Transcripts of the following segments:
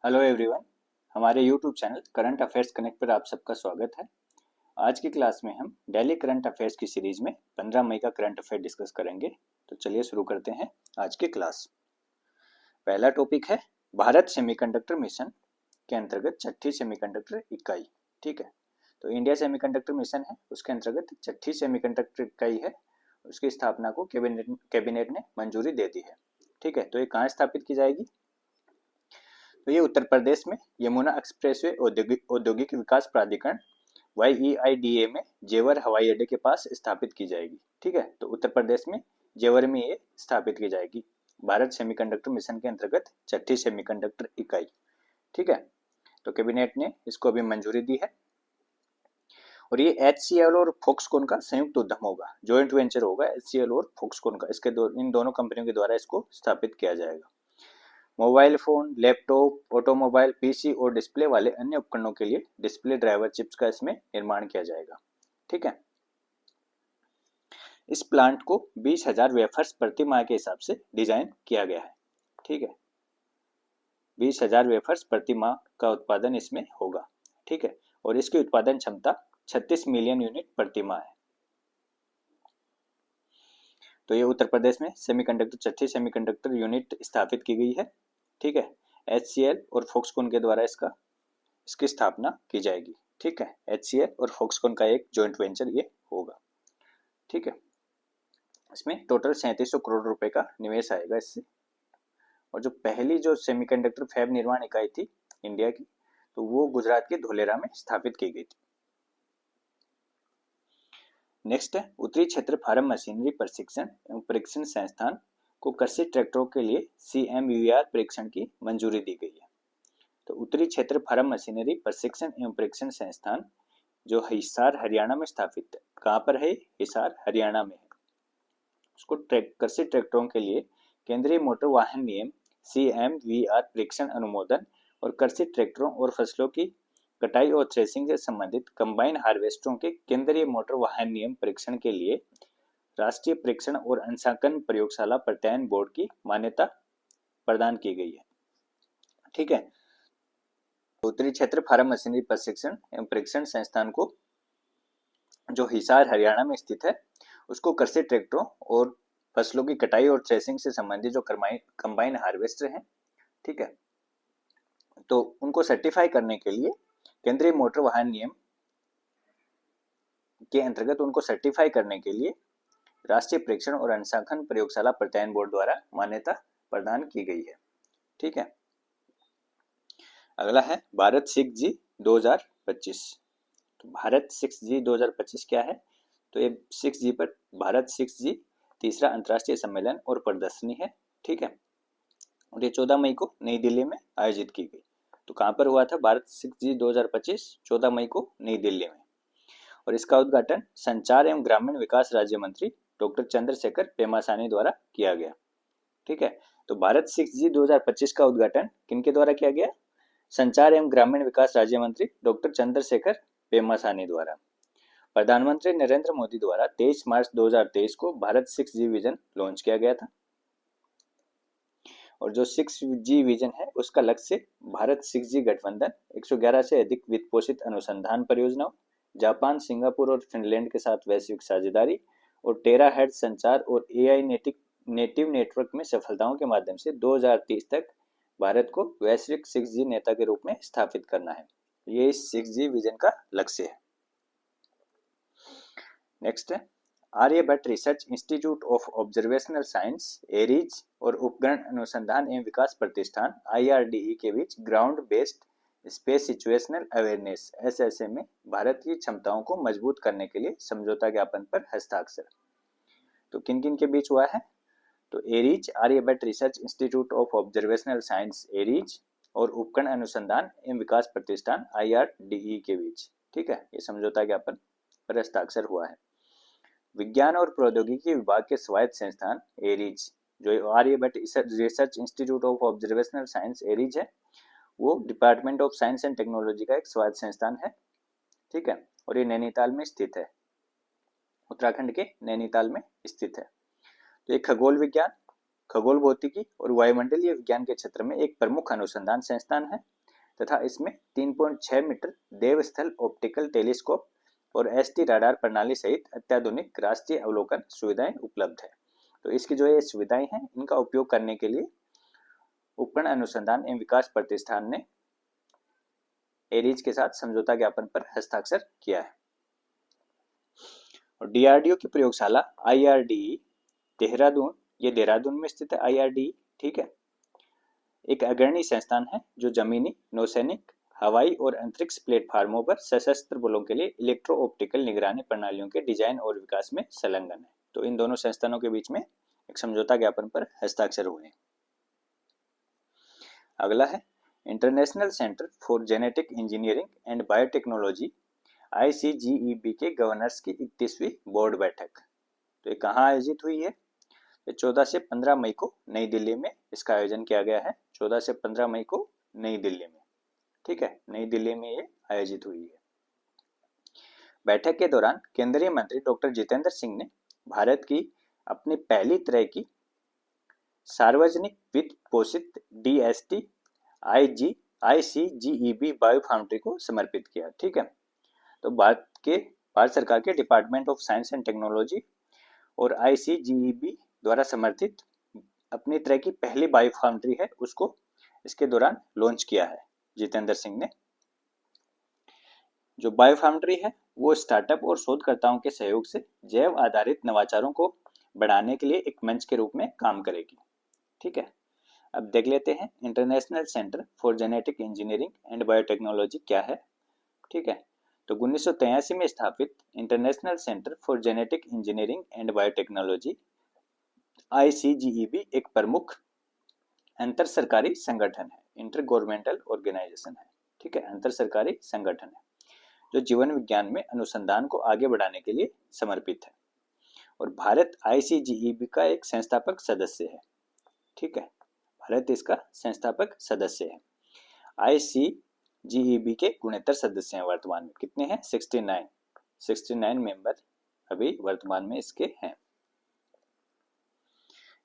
Hello everyone. हमारे YouTube channel current affairs connect पर आप सबका स्वागत है। आज की क्लास में हम डेली करंट अफेयर्स की सीरीज में 15 मई का करंट अफेयर डिस्कस करेंगे। तो चलिए शुरू करते हैं आज की क्लास। पहला टॉपिक है भारत सेमीकंडक्टर मिशन के अंतर्गत छठी सेमीकंडक्टर इकाई। ठीक है, तो इंडिया सेमीकंडक्टर मिशन है, उसके अंतर्गत छठी सेमीकंडक्टर इकाई है। उसकी स्थापना को कैबिनेट ने मंजूरी दे दी है। ठीक है, तो ये कहाँ स्थापित की जाएगी? तो ये उत्तर प्रदेश में यमुना एक्सप्रेसवे औद्योगिक विकास प्राधिकरण YEIDA में जेवर हवाई अड्डे के पास स्थापित की जाएगी। ठीक है, तो उत्तर प्रदेश में जेवर में ये स्थापित की जाएगी, भारत सेमीकंडक्टर मिशन के अंतर्गत छठी सेमीकंडक्टर इकाई। ठीक है, तो कैबिनेट ने इसको अभी मंजूरी दी है और ये HCL और फॉक्सकॉन का संयुक्त उद्यम होगा, जॉइंट वेंचर होगा HCL और फॉक्सकॉन का। इन दोनों कंपनियों के द्वारा इसको स्थापित किया जाएगा। Mobile phone, laptop, automobile, PC और डिस्प्ले वाले अन्य उपकरणों के लिए डिस्प्ले ड्राइवर चिप्स का इसमें निर्माण किया जाएगा। ठीक है, इस प्लांट को 20,000 वेफर्स प्रति माह के हिसाब से डिजाइन किया गया है। ठीक है, 20,000 वेफर्स प्रति माह का उत्पादन इसमें होगा। ठीक है, और इसकी उत्पादन क्षमता 36 मिलियन यूनिट प्रति माह है। तो ये उत्तर प्रदेश में छठी सेमीकंडक्टर यूनिट स्थापित की गई है। ठीक है, HCL और फॉक्सकॉन के द्वारा इसकी स्थापना की जाएगी। ठीक है, HCL और फॉक्सकॉन का एक जॉइंट वेंचर ये होगा। ठीक है, इसमें टोटल 3700 करोड़ रुपए का निवेश आएगा इससे। और जो पहली जो सेमीकंडक्टर फैब निर्माण इकाई थी इंडिया की, तो वो गुजरात के धोलेरा में स्थापित की गई थी। नेक्स्ट है उत्तरी क्षेत्र फार्म मशीनरी प्रशिक्षण एवं परीक्षण संस्थान को कृषि ट्रैक्टरों के लिए CMVR परीक्षण की मंजूरी दी गई है। तो उत्तरी क्षेत्र फार्म मशीनरी प्रशिक्षण एवं परीक्षण संस्थान जो हिसार हरियाणा में स्थापित है। कहाँ पर है? हिसार हरियाणा में है। उसको कृषि ट्रैक्टरों के लिए केंद्रीय मोटर वाहन नियम CMVR परीक्षण अनुमोदन और कृषि ट्रैक्टरों और फसलों की कटाई और थ्रेसिंग से संबंधित कंबाइन हार्वेस्टरों के केंद्रीय मोटर वाहन नियम परीक्षण के लिए राष्ट्रीय परीक्षण और अंशांकन प्रयोगशाला प्रत्यायन बोर्ड की मान्यता प्रदान की गई है। ठीक है, उत्तरी क्षेत्र फार्म मशीनरी प्रशिक्षण एवं परीक्षण संस्थान को जो हिसार हरियाणा में स्थित है, उसको कृषि ट्रैक्टरों और फसलों की कटाई और थ्रेसिंग से संबंधित जो कंबाइन हार्वेस्टर हैं, ठीक है, तो उनको सर्टिफाई करने के लिए केंद्रीय मोटर वाहन नियम के अंतर्गत उनको सर्टिफाई करने के लिए राष्ट्रीय परीक्षण और अंशांकन प्रयोगशाला प्रत्यायन बोर्ड द्वारा मान्यता प्रदान की गई है। ठीक है, अगला है भारत 6G 2025। तो भारत 6G 2025 क्या है? तो ये 6G पर भारत 6G तीसरा अंतर्राष्ट्रीय सम्मेलन और प्रदर्शनी है। ठीक है, और ये 14 मई को नई दिल्ली में आयोजित की गई। तो कहाँ पर हुआ था भारत 6G 2025? 14 मई को नई दिल्ली में। और इसका उद्घाटन संचार एवं ग्रामीण विकास राज्य मंत्री डॉक्टर चंद्रशेखर पेमासानी द्वारा किया गया। ठीक है, तो भारत 6G 2025 का उद्घाटन किनके द्वारा किया गया? संचार एवं ग्रामीण विकास राज्य मंत्री डॉक्टर चंद्रशेखर पेमासानी द्वारा। प्रधानमंत्री नरेंद्र मोदी द्वारा 23 मार्च 2023 को भारत 6G विजन लॉन्च किया गया था। और जो 6G विजन है उसका लक्ष्य भारत 6G गठबंधन, 111 से अधिक वित्त पोषित अनुसंधान परियोजनाओं, जापान, सिंगापुर और फिनलैंड के साथ वैश्विक साझेदारी और टेराहर्ट्ज संचार और AI नेटिव नेटवर्क में सफलताओं के माध्यम से 2030 तक भारत को वैश्विक 6G नेता के रूप में स्थापित करना है। ये इस 6G विजन का लक्ष्य है। नेक्स्ट है Aryabhatta research institute of observational science ARIES और उपग्रह अनुसंधान एवं विकास प्रतिष्ठान IRDE के बीच ground based space situational awareness SSA में भारत की क्षमताओं को मजबूत करने के लिए समझौता ज्ञापन पर हस्ताक्षर। तो किन किन के बीच हुआ है? तो ARIES Aryabhatta research institute of observational science ARIES और उपकरण अनुसंधान एवं विकास प्रतिष्ठान IRDE के बीच। ठीक है, ये समझौता ज्ञापन पर हस्ताक्षर हुआ है। विज्ञान और प्रौद्योगिकी विभाग के स्वायत्त संस्थान एरीज, जो Aryabhatta research institute of observational science ARIES है, वो Department of Science and Technology का एक स्वायत्त संस्थान है। ठीक है, और ये नैनीताल में स्थित है, उत्तराखंड के नैनीताल में स्थित है। तो ये खगोल विज्ञान, खगोल भौतिकी और वायुमंडलीय विज्ञान के क्षेत्र में एक प्रमुख अनुसंधान संस्थान है तथा इसमें 3.6 मीटर देवस्थल ऑप्टिकल टेलीस्कोप और एसटी राडार प्रणाली सहित अत्याधुनिक राष्ट्रीय अवलोकन सुविधाएं उपलब्ध है। तो इसकी जो ये सुविधाएं हैं इनका उपयोग करने के लिए उपकरण अनुसंधान एवं विकास प्रतिष्ठान ने एरीज के साथ समझौता ज्ञापन पर हस्ताक्षर किया है। और डीआरडीओ की प्रयोगशाला IRDE देहरादून, ये देहरादून में स्थित है IRDE, ठीक है। एक अग्रणी संस्थान है जो जमीनी, नौसैनिक, हवाई और अंतरिक्ष प्लेटफार्मों पर सशस्त्र बलों के लिए इलेक्ट्रो ऑप्टिकल निगरानी प्रणालियों के डिजाइन और विकास में संलग्न है। तो इन दोनों संस्थानों के बीच में एक समझौता ज्ञापन पर हस्ताक्षर हुए। अगला है international centre for genetic engineering and biotechnology ICGEB के गवर्नर्स की 31वीं बोर्ड बैठक। तो ये कहाँ आयोजित हुई है? 14 से 15 मई को नई दिल्ली में इसका आयोजन किया गया है। 14 से 15 मई को नई दिल्ली में, ठीक है, नई दिल्ली में ये आयोजित हुई है। बैठक के दौरान केंद्रीय मंत्री डॉक्टर जितेंद्र सिंह ने भारत की अपनी पहली तरह की सार्वजनिक वित्त पोषित DST ICGEB बायो फाउंड्री को समर्पित किया, ठीक है। तो भारत सरकार के department of Science and technology और ICGEB द्वारा समर्थित अपनी तरह की पहली बायो फाउंड्री है, उसको इसके दौरान लॉन्च किया है जितेंद्र सिंह ने। जो बायो फाउंड्री है वो स्टार्टअप और शोधकर्ताओं के सहयोग से जैव आधारित नवाचारों को बढ़ाने के लिए एक मंच के रूप में काम करेगी, ठीक है। अब देख लेते हैं international centre for genetic engineering and biotechnology क्या है, ठीक है। तो 1983 में स्थापित international centre for genetic engineering and biotechnology ICGEB एक प्रमुख अंतर सरकारी संगठन है, इंटर गवर्नमेंटल ऑर्गेनाइजेशन है, ठीक है, अंतर सरकारी संगठन है जो जीवन विज्ञान में अनुसंधान को आगे बढ़ाने के लिए समर्पित है। और भारत ICGEB का एक संस्थापक सदस्य है, ठीक है, भारत इसका संस्थापक सदस्य है। ICGEB के 69 सदस्य हैं वर्तमान में, कितने हैं? 69 मेंबर अभी वर्तमान में इसके हैं।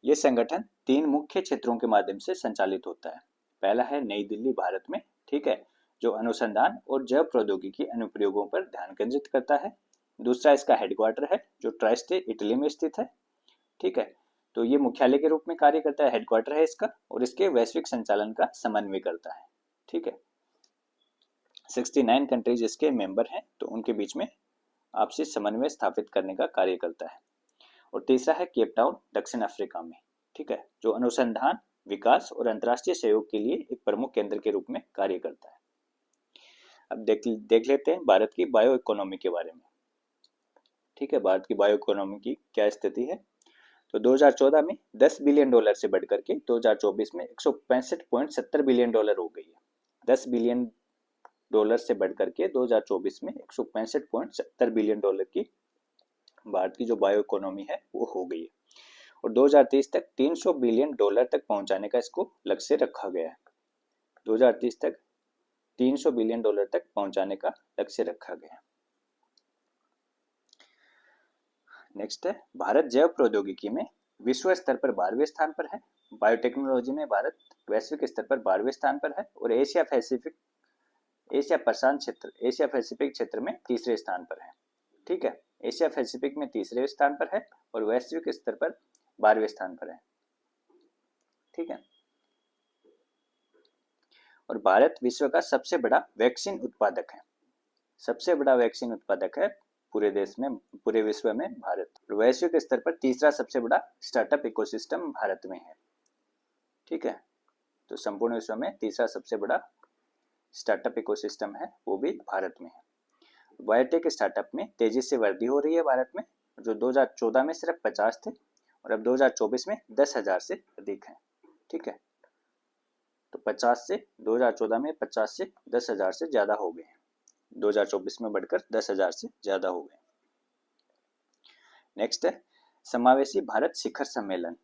ये संगठन 3 मुख्य क्षेत्रों के माध्यम से संचालित होता है। पहला है नई दिल्ली भारत में, ठीक है, जो अनुसंधान और जैव प्रौद्योगिकी अनुप्रयोगों पर ध्यान केंद्रित करता है। दूसरा इसका हेडक्वार्टर है जो ट्राइस्टे इटली में स्थित है, ठीक है। तो ये मुख्यालय के रूप में कार्य करता है, हेडक्वार्टर है इसका, और इसके वैश्विक संचालन का समन्वय करता है, ठीक है। 69 कंट्रीज इसके मेंबर हैं, तो उनके बीच में आपसी समन्वय स्थापित करने का कार्य करता है। और तीसरा है केप टाउन, दक्षिण अफ्रीका में, ठीक है, जो अनुसंधान, विकास और अंतर्राष्ट्रीय सहयोग के लिए एक प्रमुख केंद्र के रूप में कार्य करता है। अब देख लेते हैं भारत की बायो इकोनॉमी के बारे में, ठीक है। भारत की बायो इकोनॉमी की क्या स्थिति है? तो 2014 में $10 बिलियन से बढ़कर के 2024 में $165.70 बिलियन हो गई है। $10 बिलियन से बढ़कर के 2024 में $165.70 बिलियन की भारत की जो बायो इकोनॉमी है वो हो गई है। और 2030 तक $300 बिलियन तक पहुंचाने का इसको लक्ष्य रखा गया है। 2030 तक $300 बिलियन तक पहुंचाने का लक्ष्य रखा गया है। नेक्स्ट है भारत जैव प्रौद्योगिकी में विश्व स्तर पर 12वें स्थान पर है। बायोटेक्नोलॉजी में भारत वैश्विक स्तर पर 12वें स्थान पर है और एशिया पैसिफिक क्षेत्र में तीसरे स्थान पर है, ठीक है। एशिया पैसिफिक में तीसरे स्थान पर है और वैश्विक स्तर पर 12वें स्थान पर है, ठीक है। और भारत विश्व का सबसे बड़ा वैक्सीन उत्पादक है, सबसे बड़ा वैक्सीन उत्पादक है पूरे देश में, पूरे विश्व में भारत। वैश्विक स्तर पर तीसरा सबसे बड़ा स्टार्टअप इकोसिस्टम भारत में है, ठीक है। तो संपूर्ण विश्व में तीसरा सबसे बड़ा स्टार्टअप इकोसिस्टम है वो भी भारत में है। बायोटेक स्टार्टअप में तेजी से वृद्धि हो रही है भारत में, जो 2014 में सिर्फ 50 थे और अब 2024 में 10,000 से अधिक है, ठीक है। तो 50 से 2014 में 50 से 10,000 से ज्यादा हो गए हैं, 2024 में बढ़कर 10,000 से ज्यादा हो गए। नेक्स्ट है समावेशी भारत शिखर सम्मेलन।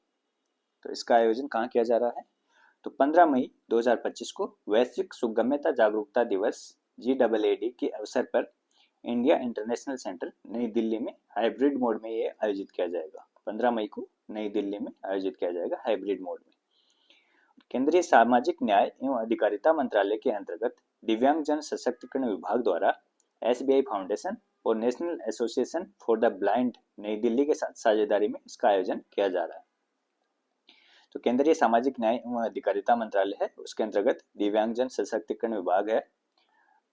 तो इसका आयोजन कहाँ किया जा रहा है? तो 15 मई 2025 को वैश्विक सुगम्यता जागरूकता दिवस GAAD के अवसर पर इंडिया इंटरनेशनल सेंटर नई दिल्ली में हाइब्रिड मोड में ये आयोजित किया जाएगा। 15 मई को नई दिल्ली में आयोजित किया जाएगा हाइब्रिड मोड में। केंद्रीय सामाजिक न्याय एवं अधिकारिता मंत्रालय के अंतर्गत दिव्यांग जन सशक्तिकरण विभाग द्वारा SBI फाउंडेशन और national association for the blind नई दिल्ली के साथ साझेदारी में इसका आयोजन किया जा रहा है। तो केंद्रीय सामाजिक न्याय एवं अधिकारिता मंत्रालय है, उसके अंतर्गत दिव्यांग जन सशक्तिकरण विभाग है,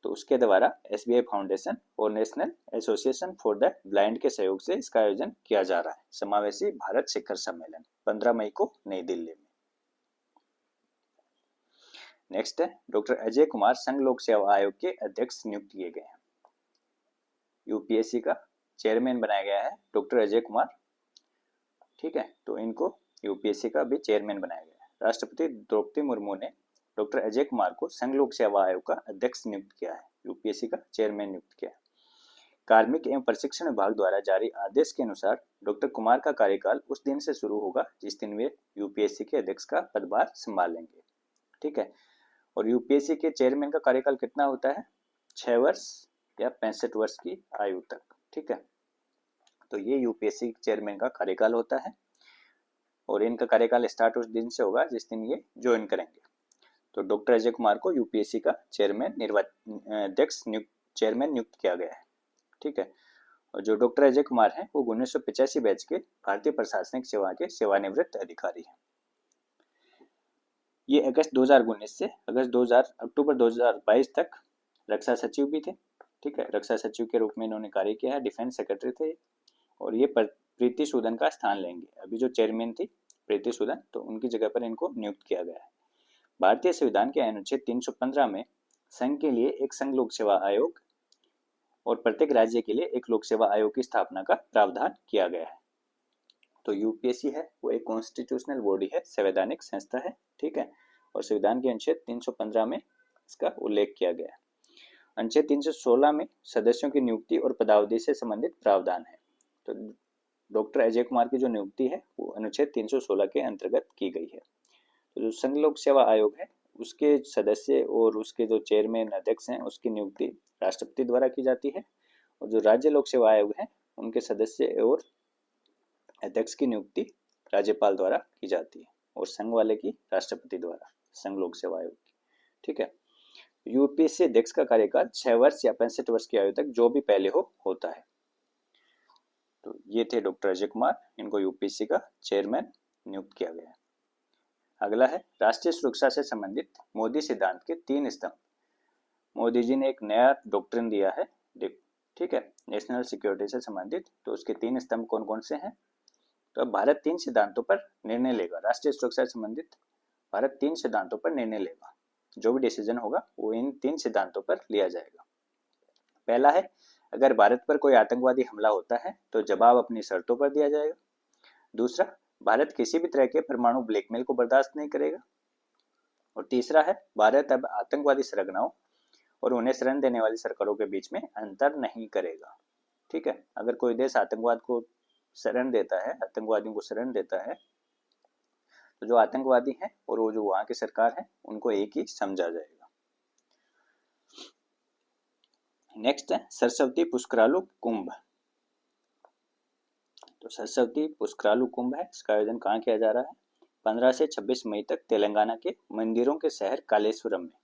तो उसके द्वारा SBI फाउंडेशन और national association for the blind के सहयोग से इसका आयोजन किया जा रहा है। समावेशी भारत शिखर सम्मेलन 15 मई को नई दिल्ली में। नेक्स्ट है डॉक्टर अजय कुमार संघ लोक सेवा आयोग के अध्यक्ष नियुक्त किए गए हैं। यूपीएससी का चेयरमैन बनाया गया है डॉक्टर अजय कुमार, ठीक है, तो इनको यूपीएससी का भी चेयरमैन बनाया गया है। राष्ट्रपति द्रौपदी मुर्मू ने डॉक्टर अजय कुमार को संघ लोक सेवा आयोग का अध्यक्ष नियुक्त किया है, यूपीएससी का चेयरमैन नियुक्त किया है। कार्मिक एवं प्रशिक्षण विभाग द्वारा जारी आदेश के अनुसार डॉक्टर कुमार का कार्यकाल उस दिन से शुरू होगा जिस दिन वे यूपीएससी के अध्यक्ष का पदभार संभालेंगे, ठीक है। और यूपीएससी के चेयरमैन का कार्यकाल कितना होता है? 6 वर्ष या 65 वर्ष की आयु तक, ठीक है। तो ये यूपीएससी चेयरमैन का कार्यकाल होता है और इनका कार्यकाल स्टार्ट उस दिन से होगा जिस दिन ये ज्वाइन करेंगे। तो डॉक्टर अजय कुमार को यूपीएससी का चेयरमैन नियुक्त किया गया है, ठीक है। और जो डॉक्टर अजय कुमार हैं वो 1985 बैच के भारतीय प्रशासनिक सेवा के सेवानिवृत्त अधिकारी हैं। ये अगस्त 2019 से अक्टूबर 2022 तक रक्षा सचिव भी थे, ठीक है। रक्षा सचिव के रूप में इन्होंने कार्य किया है, डिफेंस सेक्रेटरी थे और ये प्रीति सूदन का स्थान लेंगे। अभी जो चेयरमैन थी प्रीति सूदन, तो उनकी जगह पर इनको नियुक्त किया गया है। भारतीय संविधान के अनुच्छेद 315 में संघ के लिए एक संघ लोक सेवा आयोग और प्रत्येक राज्य के लिए एक लोक सेवा आयोग की स्थापना का प्रावधान किया गया है। तो यूपीएससी है वो एक कॉन्स्टिट्यूशनल बॉडी है, संवैधानिक संस्था है, ठीक है। और संविधान के अनुच्छेद 315 में इसका उल्लेख किया गया है। अनुच्छेद 316 में सदस्यों की नियुक्ति और पदावधि से संबंधित प्रावधान है। तो डॉक्टर अजय कुमार की जो नियुक्ति है वो अनुच्छेद 316 के अंतर्गत की गई है। तो जो संघ लोक सेवा आयोग है उसके सदस्य और उसके जो चेयरमैन अध्यक्ष हैं उसकी नियुक्ति राष्ट्रपति द्वारा की जाती है और जो राज्य लोक सेवा आयोग है उनके सदस्य और अध्यक्ष की नियुक्ति राज्यपाल द्वारा की जाती है और संघ वाले की राष्ट्रपति द्वारा, संघ लोक सेवा आयोग की, ठीक है। यूपीएससी अध्यक्ष का कार्यकाल 6 वर्ष या 65 वर्ष की आयु तक जो भी पहले होता है। तो ये थे डॉक्टर अजय कुमार, इनको यूपीएससी का चेयरमैन नियुक्त किया गया है। अगला है राष्ट्रीय सुरक्षा से संबंधित मोदी सिद्धांत के 3 स्तंभ। मोदी जी ने एक नया डॉक्ट्रिन दिया है, ठीक है, नेशनल सिक्योरिटी से संबंधित। तो उसके 3 स्तंभ कौन कौन से हैं? तो अब भारत 3 सिद्धांतों पर निर्णय लेगा। राष्ट्रीय सुरक्षा से संबंधित भारत 3 सिद्धांतों पर निर्णय लेगा। जो भी डिसीजन होगा वो इन 3 सिद्धांतों पर लिया जाएगा। पहला है, अगर भारत पर कोई आतंकवादी हमला होता है तो जवाब अपनी शर्तों पर दिया जाएगा। दूसरा, भारत किसी भी तरह के परमाणु ब्लैकमेल को बर्दाश्त नहीं करेगा। और तीसरा है, भारत अब आतंकवादी सरगनाओं और उन्हें शरण देने वाली सरकारों के बीच में अंतर नहीं करेगा, ठीक है। अगर कोई देश आतंकवाद को शरण देता है, आतंकवादियों को शरण देता है, तो जो आतंकवादी हैं और वो जो वहां की सरकार है उनको एक ही समझा जाएगा। नेक्स्ट है सरस्वती पुष्करालु कुंभ। तो सरस्वती पुष्करालु कुंभ है, इसका आयोजन कहाँ किया जा रहा है? 15 से 26 मई तक तेलंगाना के मंदिरों के शहर कालेश्वरम में।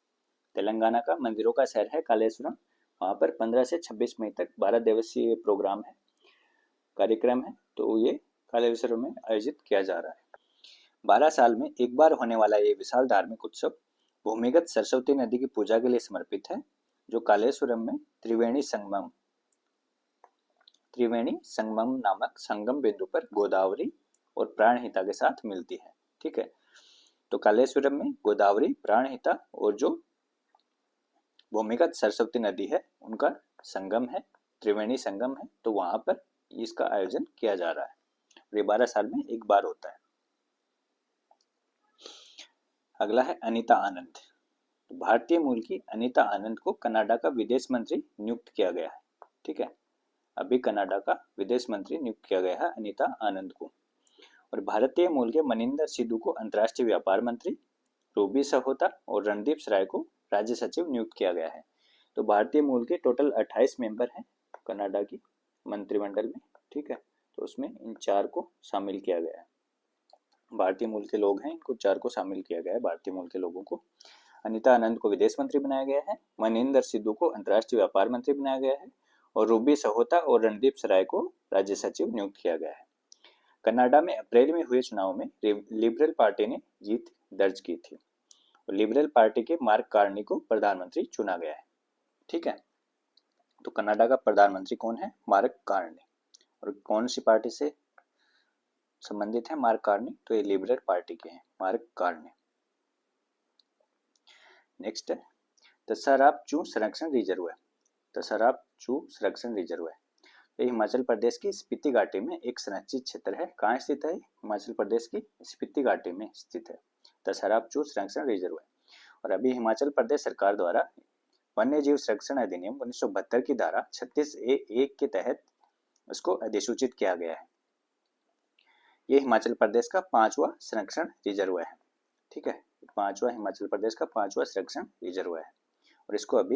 तेलंगाना का मंदिरों का शहर है कालेश्वरम, वहाँ पर 15 से 26 मई तक 12 दिवसीय प्रोग्राम है, कार्यक्रम है। तो ये कालेश्वरम में आयोजित किया जा रहा है। 12 साल में एक बार होने वाला ये विशाल धार्मिक उत्सव भूमिगत सरस्वती नदी की पूजा के लिए समर्पित है, जो कालेश्वरम में त्रिवेणी संगमम नामक संगम बिंदु पर गोदावरी और प्राणहिता के साथ मिलती है, ठीक है। तो कालेश्वरम में गोदावरी, प्राणहिता और जो भूमिगत सरस्वती नदी है उनका संगम है, त्रिवेणी संगम है। तो वहां पर इसका आयोजन किया जा रहा है। ये 12 साल में एक बार होता है। अगला है अनीता आनंद। भारतीय मूल की अनीता आनंद को कनाडा का विदेश मंत्री नियुक्त किया गया है, ठीक है। अभी कनाडा का विदेश मंत्री नियुक्त किया गया है अनीता आनंद को। और भारतीय मूल के मनिंदर सिद्धू को अंतर्राष्ट्रीय व्यापार मंत्री, रूबी सहोता और रणदीप सराय को राज्य सचिव नियुक्त किया गया है। तो भारतीय मूल के टोटल 28 मेंबर हैं कनाडा की मंत्रिमंडल में, ठीक है। तो उसमें इन 4 को शामिल किया गया है। भारतीय मूल के लोग हैं, इनको 4 को शामिल किया गया है, भारतीय मूल के लोगों को। अनीता आनंद को विदेश मंत्री बनाया गया है। मनिंदर सिद्धू को अंतर्राष्ट्रीय व्यापार मंत्री बनाया गया है और रूबी सहोता और रणदीप सराय को राज्य सचिव नियुक्त किया गया है। कनाडा में अप्रैल में हुए चुनाव में लिबरल पार्टी ने जीत दर्ज की थी और लिबरल पार्टी के मार्क कार्नी को प्रधानमंत्री चुना गया है। ठीक है, तो कनाडा का प्रधानमंत्री कौन है? Mark Carney. और कौन सी पार्टी से संबंधित है मार्क कार्नी? तो ये लिबरल पार्टी के हैं मार्क कार्नी। नेक्स्ट है तसाराप चू संरक्षण रिजर्व है। तसाराप चू संरक्षण रिजर्व है, ये हिमाचल प्रदेश की स्पीति घाटी में एक संरक्षित क्षेत्र है। कहाँ स्थित है? हिमाचल प्रदेश की स्पीति घाटी में स्थित है तसाराप चू संरक्षण रिजर्व है। और अभी हिमाचल प्रदेश सरकार द्वारा वन्य जीव संरक्षण अधिनियम 1972 की धारा 36A(1) के तहत उसको अधिसूचित किया गया है। ये हिमाचल प्रदेश का 5वां संरक्षण रिजर्व है। ठीक है, 5वां हिमाचल प्रदेश का 5वां संरक्षण रिजर्व है और इसको अभी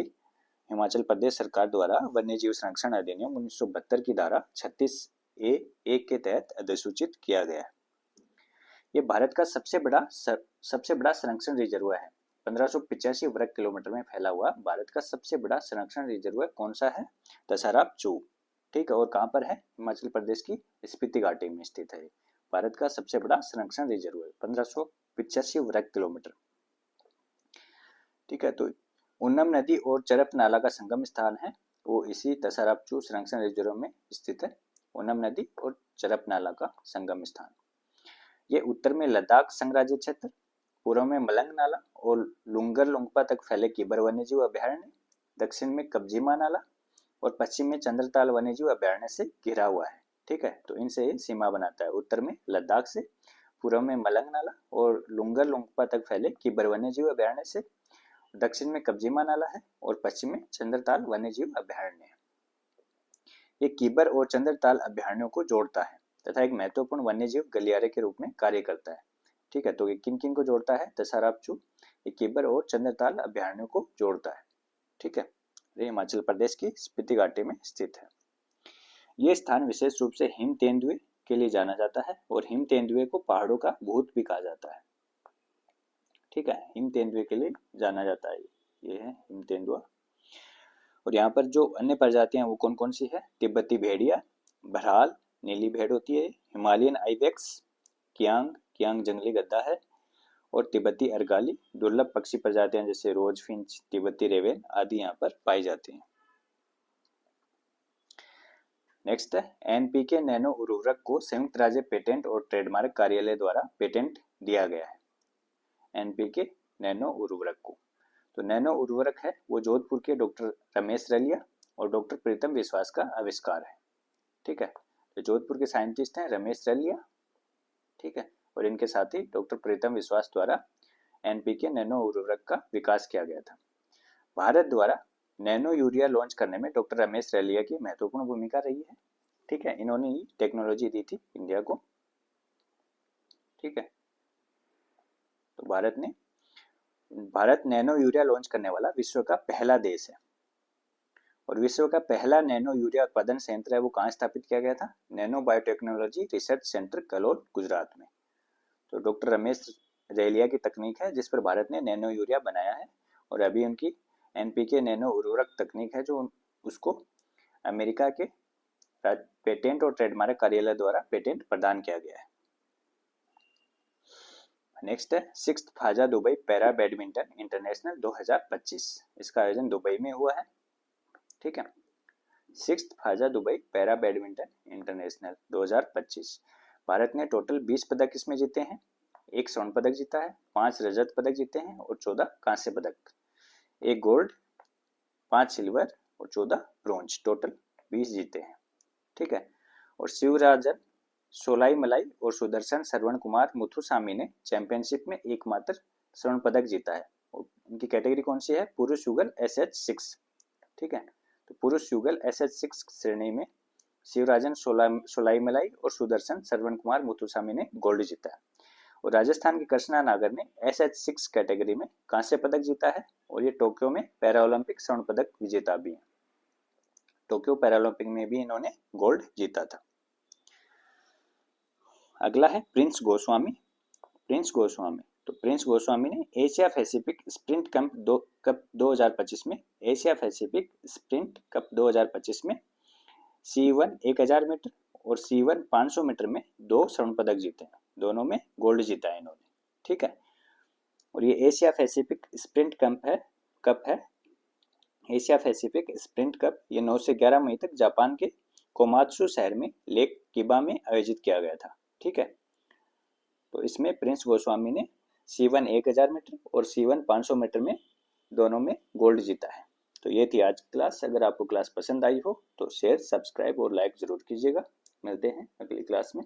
हिमाचल प्रदेश सरकार द्वारा वन्य जीव संरक्षण अधिनियम 1972 की धारा 36A(1) के तहत अधिसूचित किया गया है। ये भारत का सबसे बड़ा संरक्षण रिजर्व है। 1585 वर्ग किलोमीटर में फैला हुआ भारत का सबसे बड़ा संरक्षण रिजर्व कौन सा है? तसाराप चू। ठीक है, और कहाँ पर है? हिमाचल प्रदेश की स्पीति घाटी में स्थित है। भारत का सबसे बड़ा संरक्षण रिजर्व है, 1585 वर्ग किलोमीटर। ठीक है, तो उन्नम नदी और चरप नाला का संगम स्थान है, वो इसी तसाराप चू संरक्षण रिजर्व में स्थित है। उन्नम नदी और चरप नाला का संगम स्थान। ये उत्तर में लद्दाख संघराज्य क्षेत्र, पूर्व में मलंग नाला और लुंगर लुंगपा तक फैले किबर वन्यजीव अभयारण्य, दक्षिण में कब्जिमा नाला और पश्चिम में चंद्रताल वन्यजीव अभयारण्य से घिरा हुआ है। ठीक है, तो इनसे सीमा बनाता है। उत्तर में लद्दाख से, पूर्व में मलंग नाला और लुंगर लुंगपा तक फैले किबर वन्यजीव अभयारण्य से, दक्षिण में कब्जिमा नाला है और पश्चिम में चंद्रताल वन्यजीव अभयारण्य है। ये किबर और चंद्रताल अभयारण्यों को जोड़ता है तथा एक महत्वपूर्ण वन्यजीव गलियारे के रूप में कार्य करता है। ठीक है, तो ये किन किन को जोड़ता है? तसाराप चू ये किबर और चंद्रताल अभयारण्यों को जोड़ता है। ठीक है, ये हिमाचल प्रदेश की स्पीति घाटी में स्थित है। ये स्थान विशेष रूप से हिम तेंदुए के लिए जाना जाता है और हिम तेंदुए को पहाड़ों का भूत भी कहा जाता है। ठीक है, हिम तेंदुए के लिए जाना जाता है। ये है हिम तेंदुआ। और यहाँ पर जो अन्य प्रजातियां वो कौन कौन सी है? तिब्बती भेड़िया, बहराल, नीली भेड़ होती है, हिमालयन आइबेक्स, कियांग जंगली गद्दा है और तिब्बती अर्गाली। दुर्लभ पक्षी प्रजातियां जैसे रोज फिंच, तिब्बती रेवेन आदि यहाँ पर पाई जाती हैं। नेक्स्ट है एनपीके नैनो उर्वरक को संयुक्त राज्य पेटेंट और ट्रेडमार्क कार्यालय द्वारा पेटेंट दिया गया है। एनपीके नैनो उर्वरक को, तो नैनो उर्वरक है वो जोधपुर के डॉक्टर रमेश रलिया और डॉक्टर प्रीतम विश्वास का आविष्कार है। ठीक है, तो जोधपुर के साइंटिस्ट हैं रमेश रलिया। ठीक है, और इनके साथ ही डॉक्टर प्रीतम विश्वास द्वारा एनपीके नैनो उर्वरक का विकास किया गया था। भारत द्वारा नैनो यूरिया लॉन्च करने में डॉक्टर रमेश रलिया की महत्वपूर्ण भूमिका रही है। ठीक है, इन्होंने ही टेक्नोलॉजी दी थी इंडिया को। ठीक है, तो भारत नैनो यूरिया लॉन्च करने वाला विश्व का पहला देश है और विश्व का पहला नैनो यूरिया उत्पादन संयंत्र है वो कहाँ स्थापित किया गया था? Nano biotechnology research centre Kalol Gujarat में। तो डॉक्टर रमेश रेलिया की तकनीक है जिस पर भारत ने नैनो यूरिया बनाया है और अभी उनकी एनपीके नैनो उर्वरक तकनीक है जो उसको अमेरिका के पेटेंट और ट्रेडमार्क कार्यालय द्वारा पेटेंट प्रदान किया गया है। नेक्स्ट है 6th फाजा दुबई पैरा बैडमिंटन इंटरनेशनल 2025। इसका आयोजन दुबई में हुआ है। ठीक है, 6th फाजा Dubai para badminton international 2025। Bharat ने टोटल 20 पदक इसमें जीते हैं। 1 स्वर्ण पदक जीता है, 5 रजत पदक जीते हैं और 14 कांस्य पदक, 1 गोल्ड, 5 सिल्वर और 14 ब्रोंज, टोटल 20 जीते हैं। ठीक है, और शिवराजन सोलाईमलाई और सुदर्शन श्रवण कुमार मुथुसामी ने चैंपियनशिप में एकमात्र स्वर्ण पदक जीता है। उनकी कैटेगरी कौन सी है? पुरुष युगल SH6। ठीक है, तो पुरुष युगल SH6 श्रेणी में शिवराजन सोलाईमलाई और सुदर्शन श्रवण कुमार मुथुसामी ने गोल्ड जीता है और राजस्थान के कृष्णा नागर ने SH6 कैटेगरी में कांस्य पदक जीता है और ये टोक्यो में पैरालंपिक स्वर्ण पदक विजेता भी है। टोक्यो पैरालंपिक में भी इन्होंने गोल्ड जीता था। अगला है प्रिंस गोस्वामी। प्रिंस गोस्वामी, तो प्रिंस गोस्वामी ने एशिया पैसिफिक स्प्रिंट कप 2025 में, एशिया पैसिफिक स्प्रिंट कप 2025 में C1 1000 मीटर और C1 500 मीटर में 2 स्वर्ण पदक जीते हैं। दोनों में गोल्ड जीता है इन्होंने, ठीक है। और ये एशिया पैसिफिक स्प्रिंट कप है एशिया पैसिफिक स्प्रिंट कप। ये 9 से 11 मई तक जापान के कोमात्सु शहर में लेक किबा में आयोजित किया गया था, ठीक है। तो इसमें प्रिंस गोस्वामी ने C1 1000 मीटर और C1 500 मीटर में दोनों में गोल्ड जीता है। तो ये थी आज की क्लास। अगर आपको क्लास पसंद आई हो तो शेयर, सब्सक्राइब और लाइक ज़रूर कीजिएगा। मिलते हैं अगली क्लास में।